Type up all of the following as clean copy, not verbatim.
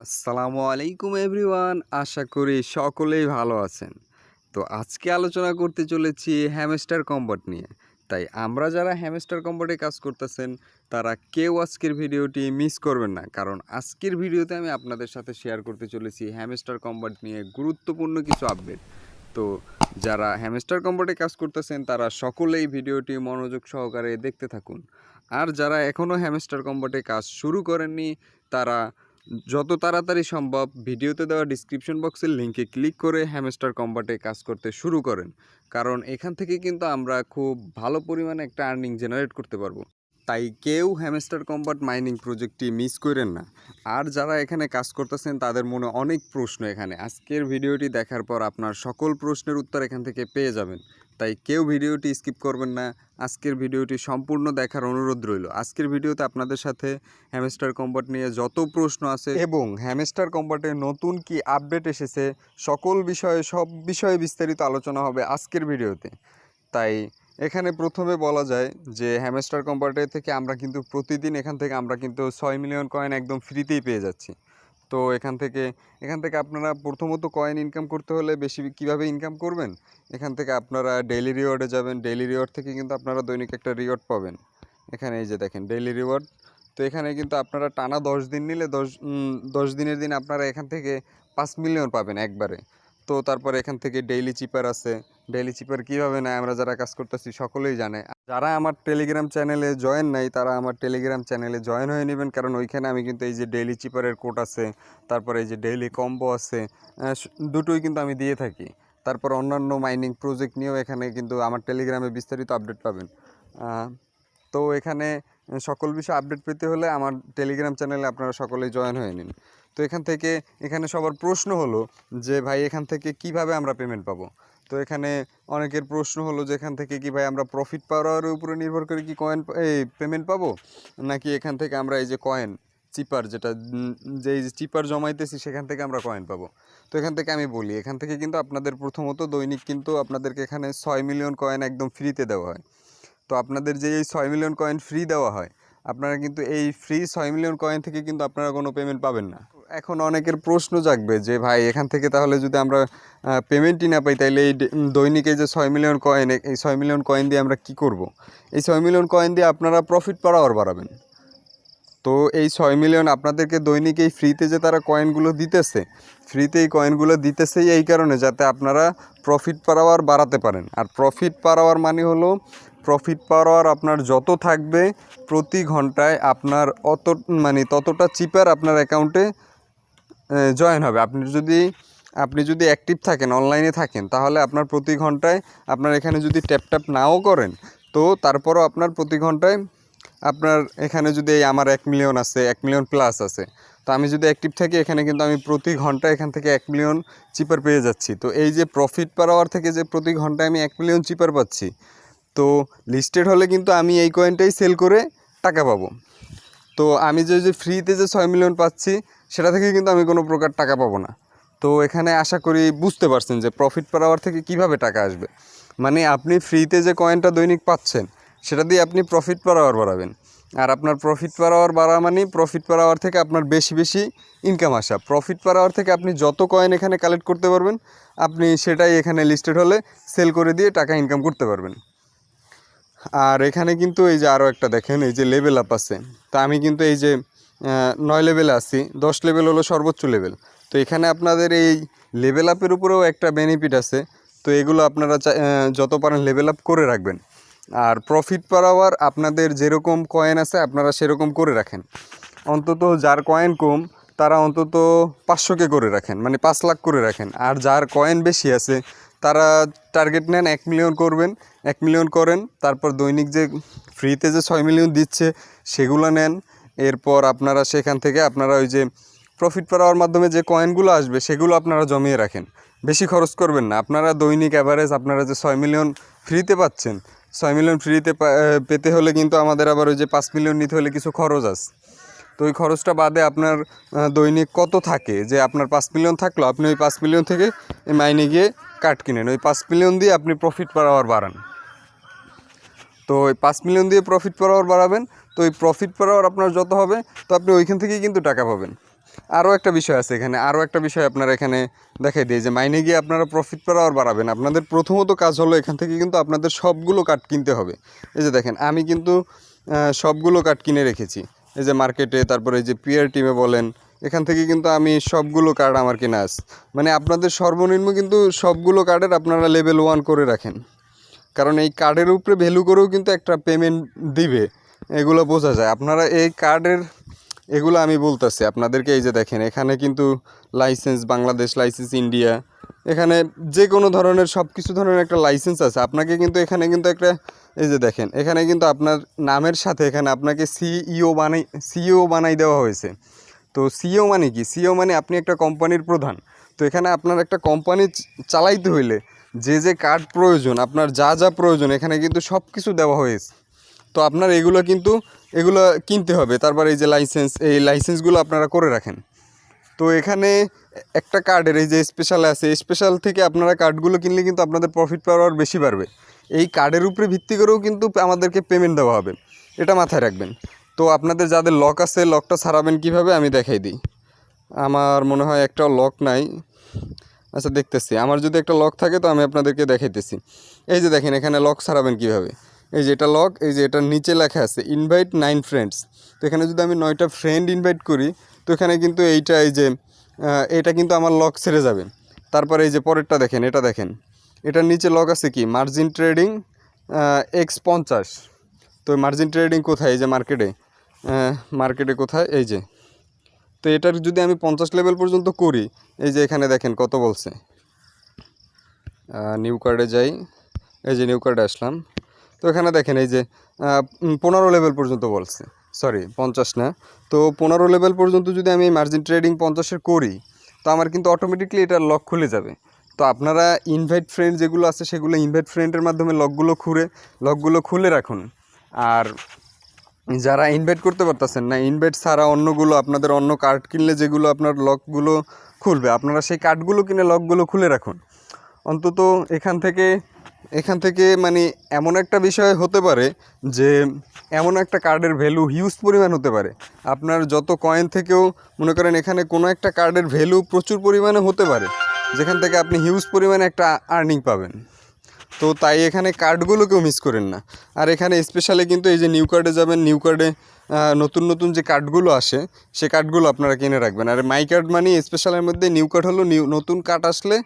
আসসালামু আলাইকুম এভরিওয়ান, আশা করি সকলেই ভালো আছেন। তো আজকে আলোচনা করতে চলেছি হ্যামস্টার কম্বট নিয়ে। তাই আমরা যারা হ্যামস্টার কম্বটে কাজ করতেছেন তারা কেউ আজকের ভিডিওটি মিস করবেন না, কারণ আজকের ভিডিওতে আমি আপনাদের সাথে শেয়ার করতে চলেছি হ্যামস্টার কম্বট নিয়ে গুরুত্বপূর্ণ কিছু আপডেট। তো যারা হ্যামস্টার কম্বটে কাজ করতেছেন তারা সকলেই ভিডিওটি মনোযোগ সহকারে দেখতে থাকুন। আর যারা এখনও হ্যামস্টার কম্বটে কাজ শুরু করেননি তারা যত তাড়াতাড়ি সম্ভব ভিডিওতে দেওয়া ডিসক্রিপশন বক্সের লিঙ্কে ক্লিক করে হ্যামস্টার কম্বাটে কাজ করতে শুরু করেন, কারণ এখান থেকে কিন্তু আমরা খুব ভালো পরিমাণে একটা আর্নিং জেনারেট করতে পারবো। তাই কেউ হ্যামস্টার কম্বাট মাইনিং প্রজেক্টটি মিস করেন না। আর যারা এখানে কাজ করতেছেন তাদের মনে অনেক প্রশ্ন, এখানে আজকের ভিডিওটি দেখার পর আপনার সকল প্রশ্নের উত্তর এখান থেকে পেয়ে যাবেন। তাই কেউ ভিডিওটি স্কিপ করবেন না, আজকের ভিডিওটি সম্পূর্ণ দেখার অনুরোধ রইল। আজকের ভিডিওতে আপনাদের সাথে হ্যামস্টার কম্বাট নিয়ে যত প্রশ্ন আছে এবং হ্যামস্টার কম্বাটে নতুন কি আপডেট এসেছে সব বিষয়ে বিস্তারিত আলোচনা হবে আজকের ভিডিওতে। তাই এখানে প্রথমে বলা যায় যে হ্যামস্টার কম্বাটে থেকে আমরা কিন্তু প্রতিদিন এখান থেকে আমরা কিন্তু 6 মিলিয়ন কয়েন একদম ফ্রিতেই পেয়ে যাচ্ছি। তো এখান থেকে আপনারা প্রথমত কয়েন ইনকাম করতে হলে বেশি কীভাবে ইনকাম করবেন, এখান থেকে আপনারা ডেইলি রিওয়ার্ডে যাবেন। ডেইলি রিওয়ার্ড থেকে কিন্তু আপনারা দৈনিক একটা রিওয়ার্ড পাবেন। এখানে এই যে দেখেন ডেইলি রিওয়ার্ড। তো এখানে কিন্তু আপনারা টানা 10 দিন নিলে 10 দিনের দিন আপনারা এখান থেকে 5 মিলিয়ন পাবেন একবারে। তো তারপরে এখান থেকে ডেইলি চিপার আছে। ডেইলি চিপার কীভাবে নেয় আমরা যারা কাজ করতেছি সকলেই জানে। যারা আমার টেলিগ্রাম চ্যানেলে জয়েন নাই তারা আমার টেলিগ্রাম চ্যানেলে জয়েন হয়ে নেবেন, কারণ ওইখানে আমি কিন্তু এই যে ডেইলি চিপারের কোড আছে, তারপরে এই যে ডেইলি কম্বো আছে, দুটোই কিন্তু আমি দিয়ে থাকি। তারপর অন্যান্য মাইনিং প্রজেক্ট নিয়েও এখানে কিন্তু আমার টেলিগ্রামে বিস্তারিত আপডেট পাবেন। তো এখানে সকল বিষয় আপডেট পেতে হলে আমার টেলিগ্রাম চ্যানেলে আপনারা সকলেই জয়েন হয়ে নিন। তো এখানে সবার প্রশ্ন হলো যে ভাই এখান থেকে কিভাবে আমরা পেমেন্ট পাবো। তো এখানে অনেকের প্রশ্ন হলো যে এখান থেকে কি ভাই আমরা প্রফিট পাওয়ার উপরে নির্ভর করে কি পেমেন্ট পাবো, নাকি এখান থেকে আমরা এই যে কয়েন চিপার যেই চিপার জমাইতেছি সেখান থেকে আমরা কয়েন পাবো। তো এখান থেকে আমি বলি, এখান থেকে কিন্তু আপনাদের প্রথমত দৈনিক কিন্তু আপনাদেরকে এখানে 6 মিলিয়ন কয়েন একদম ফ্রিতে দেওয়া হয়। তো আপনাদের যে এই 6 মিলিয়ন কয়েন ফ্রি দেওয়া হয়, আপনারা কিন্তু এই ফ্রি 6 মিলিয়ন কয়েন থেকে কিন্তু আপনারা কোনো পেমেন্ট পাবেন না। এখন অনেকের প্রশ্ন জাগবে যে ভাই এখান থেকে তাহলে যদি আমরা পেমেন্টই না পাই তাহলে এই দৈনিক এই যে 6 মিলিয়ন কয়েন, এই 6 মিলিয়ন কয়েন দিয়ে আমরা কি করব। এই 6 মিলিয়ন কয়েন দিয়ে আপনারা প্রফিট পার আওয়ার বাড়াবেন। তো এই 6 মিলিয়ন আপনাদেরকে দৈনিক এই ফ্রিতে যে তারা কয়েনগুলো দিতেছে, ফ্রিতে এই কয়েনগুলো দিতেছে এই কারণে যাতে আপনারা প্রফিট পার আওয়ার বাড়াতে পারেন। আর প্রফিট পার আওয়ার মানে হলো প্রফিট পার আওয়ার আপনার যত থাকবে প্রতি ঘন্টায় আপনার ততটা চিপার আপনার অ্যাকাউন্টে জয়েন হবে। আপনি যদি অ্যাক্টিভ থাকেন, অনলাইনে থাকেন, তাহলে আপনার প্রতি ঘন্টায় আপনার এখানে যদি ট্যাপ নাও করেন তো তারপরও আপনার প্রতি ঘন্টায় আপনার এখানে যদি আমার 1 মিলিয়ন আছে, 1 মিলিয়ন প্লাস আছে, তো আমি যদি অ্যাক্টিভ থাকি এখানে কিন্তু আমি প্রতি ঘন্টায় এখান থেকে 1 মিলিয়ন চিপার পেয়ে যাচ্ছি। তো এই যে প্রফিট পার আওয়ার থেকে যে প্রতি ঘন্টায় আমি 1 মিলিয়ন চিপার পাচ্ছি, তো লিস্টেড হলে কিন্তু আমি এই কয়েনটাই সেল করে টাকা পাবো। তো আমি যে ফ্রিতে যে 6 মিলিয়ন পাচ্ছি সেটা থেকে কিন্তু আমি কোনো প্রকার টাকা পাবো না। তো এখানে আশা করি বুঝতে পারছেন যে প্রফিট পার আওয়ার থেকে কিভাবে টাকা আসবে। মানে আপনি ফ্রিতে যে কয়েনটা দৈনিক পাচ্ছেন সেটা দিয়ে আপনি প্রফিট পার আওয়ার বাড়াবেন। আর আপনার প্রফিট পার আওয়ার বাড়া মানে প্রফিট পার আওয়ার থেকে আপনার বেশি বেশি ইনকাম আসা। প্রফিট পার আওয়ার থেকে আপনি যত কয়েন এখানে কালেক্ট করতে পারবেন আপনি সেটাই এখানে লিস্টেড হলে সেল করে দিয়ে টাকা ইনকাম করতে পারবেন। আর এখানে কিন্তু এই যে আরও একটা দেখেন, এই যে লেভেল আপ আছে। তা আমি কিন্তু এই যে 9 লেভেলে আছি, 10 লেভেল হলো সর্বোচ্চ লেভেল। তো এখানে আপনাদের এই লেভেল আপের উপরেও একটা বেনিফিট আছে। তো এগুলো আপনারা যত পারেন লেভেল আপ করে রাখবেন। আর প্রফিট পার আওয়ার আপনাদের যেরকম কয়েন আছে আপনারা সেরকম করে রাখেন। অন্তত যার কয়েন কম তারা অন্তত 500কে করে রাখেন, মানে 5 লাখ করে রাখেন। আর যার কয়েন বেশি আছে তারা টার্গেট নেন 1 মিলিয়ন করবেন, 1 মিলিয়ন করেন। তারপর দৈনিক যে ফ্রিতে যে 6 মিলিয়ন দিচ্ছে সেগুলো নেন। এরপর আপনারা সেখান থেকে আপনারা ওই যে প্রফিট পার আওয়ার মাধ্যমে যে কয়েনগুলো আসবে সেগুলো আপনারা জমিয়ে রাখেন, বেশি খরচ করবেন না। আপনারা দৈনিক অ্যাভারেজ আপনারা যে 6 মিলিয়ন ফ্রিতে পাচ্ছেন, 6 মিলিয়ন ফ্রিতে পেতে হলে কিন্তু আমাদের আবার ওই যে 5 মিলিয়ন নিতে হলে কিছু খরচ আছে। তো ওই খরচটা বাদে আপনার দৈনিক কত থাকে, যে আপনার 5 মিলিয়ন থাকলো, আপনি ওই 5 মিলিয়ন থেকে মাইনে গিয়ে কার্ড কিনেন, ওই 5 মিলিয়ন দিয়ে আপনি প্রফিট পার আওয়ার বাড়ান। তো ওই 5 মিলিয়ন দিয়ে প্রফিট পার আওয়ার বাড়াবেন। তো ওই প্রফিট পার আওয়ার আপনার যত হবে তো আপনি ওইখান থেকেই কিন্তু টাকা পাবেন। আরও একটা বিষয় আছে এখানে, আরও একটা বিষয় আপনারা এখানে দেখাই দিই যে মাইনে গিয়ে আপনারা প্রফিট পার আওয়ার বাড়াবেন। আপনাদের প্রথমত কাজ হলো এখান থেকে কিন্তু আপনাদের সবগুলো কাঠ কিনতে হবে। এই যে দেখেন আমি কিন্তু সবগুলো কাঠ কিনে রেখেছি, এই যে মার্কেটে, তারপরে এই যে পিয়ার টিমে বলেন, এখান থেকে কিন্তু আমি সবগুলো কার্ড আমার কেনা আছে। মানে আপনাদের সর্বনিম্ন কিন্তু সবগুলো কার্ডের আপনারা লেভেল 1 করে রাখেন, কারণ এই কার্ডের উপরে ভ্যালু করেও কিন্তু একটা পেমেন্ট দিবে, এগুলো বোঝা যায়। আপনারা এই কার্ডের এগুলো আমি বলতেছি আপনাদেরকে, এই যে দেখেন এখানে কিন্তু লাইসেন্স বাংলাদেশ, লাইসেন্স ইন্ডিয়া, এখানে যে কোনো ধরনের সব কিছু ধরনের একটা লাইসেন্স আছে। আপনাকে কিন্তু এখানে কিন্তু একটা, এই যে দেখেন এখানে কিন্তু আপনার নামের সাথে এখানে আপনাকে সিইও বানাই দেওয়া হয়েছে। তো সিইও মানে কি? সিইও মানে আপনি একটা কোম্পানির প্রধান। তো এখানে আপনার একটা কোম্পানি চালাইতে হইলে যে যে কার্ড প্রয়োজন, আপনার যা যা প্রয়োজন এখানে কিন্তু সব কিছু দেওয়া হয়েছে। তো আপনার এগুলো কিন্তু এগুলো কিনতে হবে। তারপর এই যে লাইসেন্স, এই লাইসেন্সগুলো আপনারা করে রাখেন। তো এখানে একটা কার্ডের এই যে স্পেশাল আছে, স্পেশাল থেকে আপনারা কার্ডগুলো কিনলে কিন্তু আপনাদের প্রফিট পাওয়ার বেশি বাড়বে। এই কার্ডের উপরে ভিত্তি করেও কিন্তু আমাদেরকে পেমেন্ট দেওয়া হবে, এটা মাথায় রাখবেন। তো আপনাদের যাদের লক আছে, লকটা ছাড়াবেন কীভাবে আমি দেখাই দিই। আমার মনে হয় একটাও লক নাই। আচ্ছা দেখতেছি, আমার যদি একটা লক থাকে তো আমি আপনাদেরকে দেখাইতেছি। এই যে দেখেন এখানে লক ছাড়াবেন কীভাবে। এই যে এটা লক, এই যে এটার নিচে লেখা আছে ইনভাইট 9 ফ্রেন্ডস। তো এখানে যদি আমি 9টা ফ্রেন্ড ইনভাইট করি তো এখানে কিন্তু এইটা, এই যে এটা কিন্তু আমার লক ছেড়ে যাবে। তারপরে এই যে পরেরটা দেখেন, এটা দেখেন এটার নিচে লক আছে কি মার্জিন ট্রেডিং X50। তো মার্জিন ট্রেডিং কোথায়? এই যে মার্কেটে কোথায়, এই যে। তো এটার যদি আমি 50 লেভেল পর্যন্ত করি, এই যে এখানে দেখেন কত বলছে। নিউ কার্ডে যাই, এই যে নিউ কার্ডে আসলাম। তো এখানে দেখেন এই যে 15 লেভেল পর্যন্ত বলছে, সরি 50 না। তো 15 লেভেল পর্যন্ত যদি আমি মার্জিন ট্রেডিং 50-এর করি তো আমার কিন্তু অটোমেটিকলি এটার লক খুলে যাবে। তো আপনারা ইনভাইট ফ্রেন্ড যেগুলো আছে সেগুলো ইনভাইট ফ্রেন্ডের মাধ্যমে লকগুলো খুলে রাখুন। আর যারা ইনভাইট করতে পারতেছেন না, ইনভাইট ছাড়া অন্যগুলো আপনাদের অন্য কার্ড কিনলে যেগুলো আপনার লকগুলো খুলবে, আপনারা সেই কার্ডগুলো কিনে লকগুলো খুলে রাখুন। অন্তত এখান থেকে মানে এমন একটা বিষয় হতে পারে যে এমন একটা কার্ডের ভ্যালু হিউজ পরিমাণ হতে পারে। আপনার যত কয়েন থেকেও মনে করেন এখানে কোনো একটা কার্ডের ভ্যালু প্রচুর পরিমাণে হতে পারে, যেখান থেকে আপনি হিউজ পরিমাণে একটা আর্নিং পাবেন। তো তাই এখানে কার্ডগুলোকেও মিস করেন না। আর এখানে স্পেশালি কিন্তু এই যে নিউ কার্ডে যাবেন, নিউ কার্ডে নতুন যে কার্ডগুলো আসে সে কার্ডগুলো আপনারা কিনে রাখবেন। আর মাই কার্ড মানি স্পেশালের মধ্যে নিউ কার্ড হলো নতুন কার্ড আসলে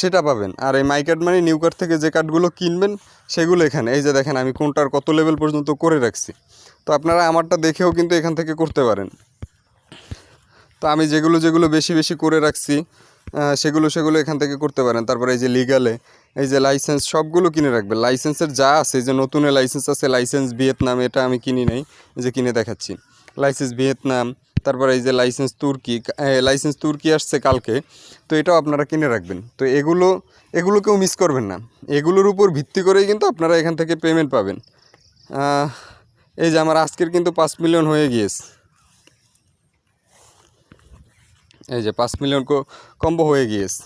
সেটা পাবেন। আর এই মাই কার্ড মানি নিউ কার্ড থেকে যে কার্ডগুলো কিনবেন সেগুলো এখানে, এই যে দেখেন আমি কোনটার কত লেভেল পর্যন্ত করে রাখছি। তো আপনারা আমারটা দেখেও কিন্তু এখান থেকে করতে পারেন। তো আমি যেগুলো বেশি করে রাখছি সেগুলো এখান থেকে করতে পারেন। তারপরে এই যে লিগালে এই যে লাইসেন্স সবগুলো কিনে রাখবেন। লাইসেন্সের যা আছে, এই যে নতুন লাইসেন্স আছে লাইসেন্স ভিয়েতনাম, এটা আমি কিনি নাই, এই যে কিনে দেখাচ্ছি লাইসেন্স ভিয়েতনাম। তারপরে এই যে লাইসেন্স তুর্কি আসছে কালকে, তো এটাও আপনারা কিনে রাখবেন। তো এগুলোকেও মিস করবেন না, এগুলোর উপর ভিত্তি করেই কিন্তু আপনারা এখান থেকে পেমেন্ট পাবেন। এই যে আমার আজকের কিন্তু 5 মিলিয়ন হয়ে গিয়েছে, এই যে 5 মিলিয়ন কম্বো হয়ে গিয়েছে।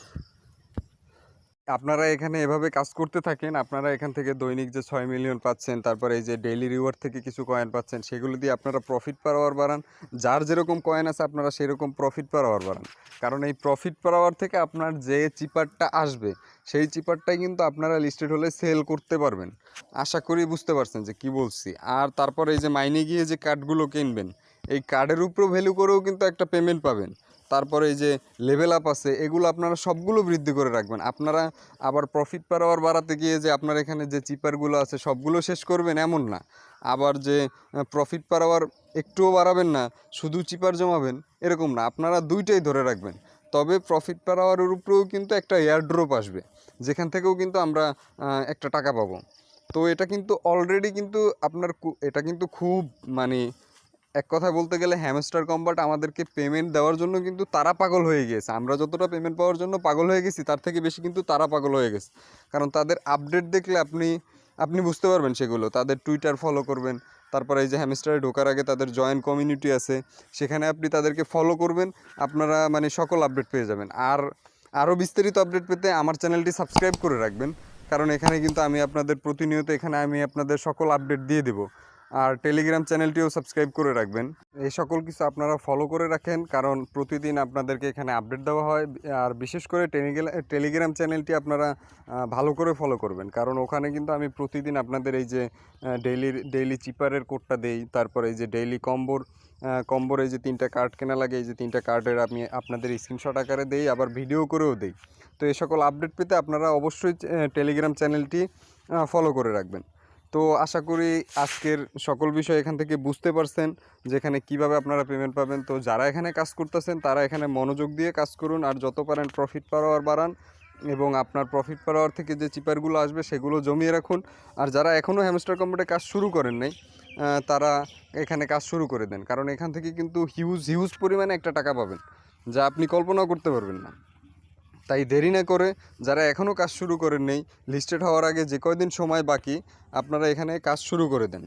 আপনারা এখানে এভাবে কাজ করতে থাকেন, আপনারা এখান থেকে দৈনিক যে 6 মিলিয়ন পাচ্ছেন, তারপরে এই যে ডেইলি রিওয়ার্ড থেকে কিছু কয়েন পাচ্ছেন, সেগুলো দিয়ে আপনারা প্রফিট পার আওয়ার বাড়ান। যার যেরকম কয়েন আছে আপনারা সেরকম প্রফিট পার আওয়ার বাড়ান। কারণ এই প্রফিট পার আওয়ার থেকে আপনার যে চিপারটা আসবে সেই চিপারটাই কিন্তু আপনারা লিস্টেড হলে সেল করতে পারবেন। আশা করি বুঝতে পারছেন যে কি বলছি। আর তারপরে এই যে মাইনে গিয়ে যে কার্ডগুলো কিনবেন, এই কার্ডের উপরেও ভ্যালু করেও কিন্তু একটা পেমেন্ট পাবেন। তারপরে এই যে লেভেল আপ আছে এগুলো আপনারা সবগুলো বৃদ্ধি করে রাখবেন। আপনারা আবার প্রফিট পার আওয়ার বাড়াতে গিয়ে যে আপনার এখানে যে চিপারগুলো আছে সবগুলো শেষ করবেন এমন না। আবার যে প্রফিট পার আওয়ার একটুও বাড়াবেন না, শুধু চিপার জমাবেন এরকম না, আপনারা দুইটাই ধরে রাখবেন। তবে প্রফিট পার আওয়ারের উপরেও কিন্তু একটা এয়ারড্রপ আসবে, যেখান থেকেও কিন্তু আমরা একটা টাকা পাবো। তো এটা কিন্তু অলরেডি কিন্তু এটা কিন্তু খুব মানে এক কথায় বলতে গেলে হ্যামস্টার কম্বাট আমাদেরকে পেমেন্ট দেওয়ার জন্য কিন্তু তারা পাগল হয়ে গিয়েছে। আমরা যতটা পেমেন্ট পাওয়ার জন্য পাগল হয়ে গেছি তার থেকে বেশি কিন্তু তারা পাগল হয়ে গেছে। কারণ তাদের আপডেট দেখলে আপনি বুঝতে পারবেন সেগুলো। তাদের টুইটার ফলো করবেন, তারপরে এই যে হ্যামস্টারে ঢোকার আগে তাদের জয়েন্ট কমিউনিটি আছে, সেখানে আপনি তাদেরকে ফলো করবেন, আপনারা মানে সকল আপডেট পেয়ে যাবেন। আর আরও বিস্তারিত আপডেট পেতে আমার চ্যানেলটি সাবস্ক্রাইব করে রাখবেন, কারণ এখানে কিন্তু আমি আপনাদের প্রতিনিয়ত এখানে আমি আপনাদের সকল আপডেট দিয়ে দেবো। আর টেলিগ্রাম চ্যানেলটিও সাবস্ক্রাইব করে রাখবেন। এই সকল কিছু আপনারা ফলো করে রাখেন, কারণ প্রতিদিন আপনাদেরকে এখানে আপডেট দেওয়া হয়। আর বিশেষ করে টেলিগ্রাম চ্যানেলটি আপনারা ভালো করে ফলো করবেন, কারণ ওখানে কিন্তু আমি প্রতিদিন আপনাদের এই যে ডেইলি চিপারের কোডটা দেই, তারপরে এই যে ডেইলি কম্বোর এই যে 3টা কার্ড কেনা লাগে, এই যে 3টা কার্ডের আমি আপনাদের স্ক্রিনশট আকারে দেই, আবার ভিডিও করেও দেই। তো এই সকল আপডেট পেতে আপনারা অবশ্যই টেলিগ্রাম চ্যানেলটি ফলো করে রাখবেন। তো আশা করি আজকের সকল বিষয় এখান থেকে বুঝতে পারছেন, যেখানে কিভাবে আপনারা পেমেন্ট পাবেন। তো যারা এখানে কাজ করতেছেন তারা এখানে মনোযোগ দিয়ে কাজ করুন, আর যত পারেন প্রফিট পার আওয়ার বাড়ান, এবং আপনার প্রফিট পার আওয়ার থেকে যে চিপারগুলো আসবে সেগুলো জমিয়ে রাখুন। আর যারা এখনও হ্যামস্টার কম্বোটে কাজ শুরু করেন নাই, তারা এখানে কাজ শুরু করে দেন, কারণ এখান থেকে কিন্তু হিউজ পরিমাণে একটা টাকা পাবেন, যা আপনি কল্পনাও করতে পারবেন না। তাই দেরি না করে যারা এখনও কাজ শুরু করেন নেই, লিস্টেড হওয়ার আগে যে কয়দিন সময় বাকি, আপনারা এখানে কাজ শুরু করে দেন।